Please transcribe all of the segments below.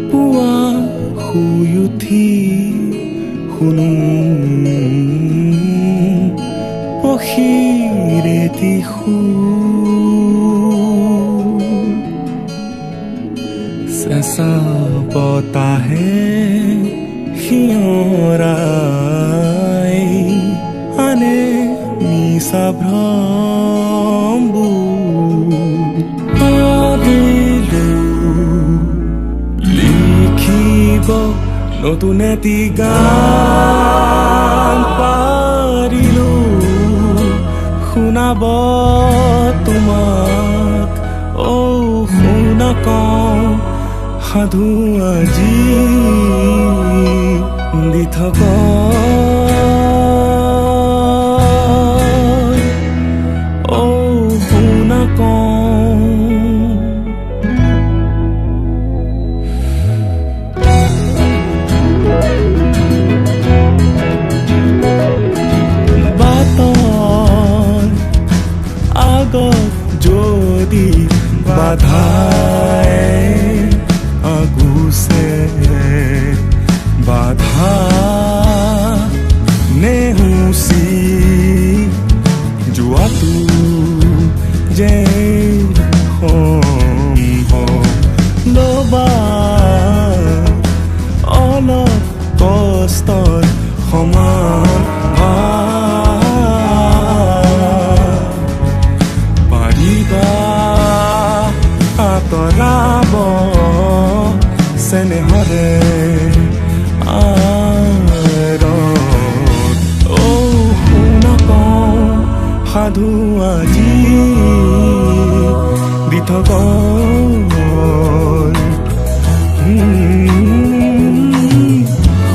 পুৱা শুই উঠি শুনো পক্ষীৰেতি চেঁচা বতাহে শিয়ৰাই আনে নিচা ভ্ৰমবোৰ লিখিব নতুন এটি গান পাৰিলো শুনাব তোমাক শুনা কওঁ সাধু আজি দি থাক শুনা কওঁ যদি বাধাই আগুছে বাধা নেহুচি যোৱাটো যে সম্ভৱ ল'বা অলপ কষ্টৰ সমান আঁতৰাব চেনেহৰে শুনা কওঁ সাধু আজি দি থাক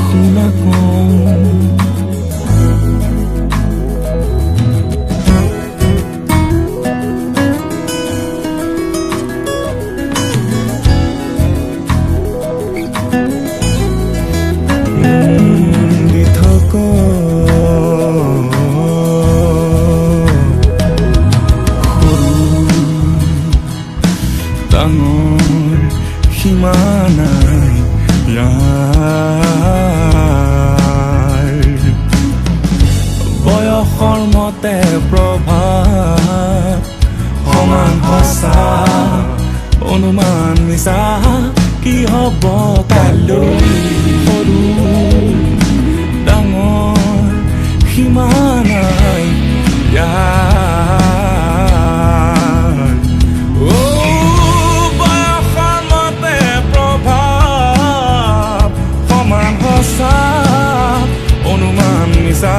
শুনা কওঁ ডাঙৰ সীমা নাই ইয়াৰ বয়সৰ মতে প্ৰভাৱ সমান সঁচা অনুমান মিছা কি হ'ব কাইলৈ সৰু ডাঙৰ সীমা নাই অনুমান মিছা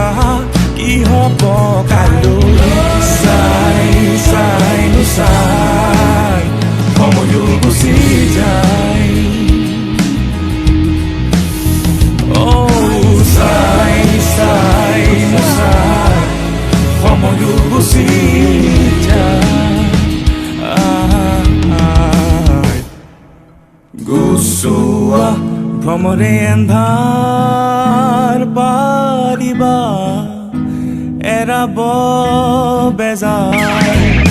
কি হ'ব কাইলৈ চাই চাই চাই সময়ো গুচি যায় চাই চাই চাই সময়ো গুচি যায় গুচোৱা ভ্ৰমৰে এন্ধাৰ পাৰিবা এৰাব বেজাৰ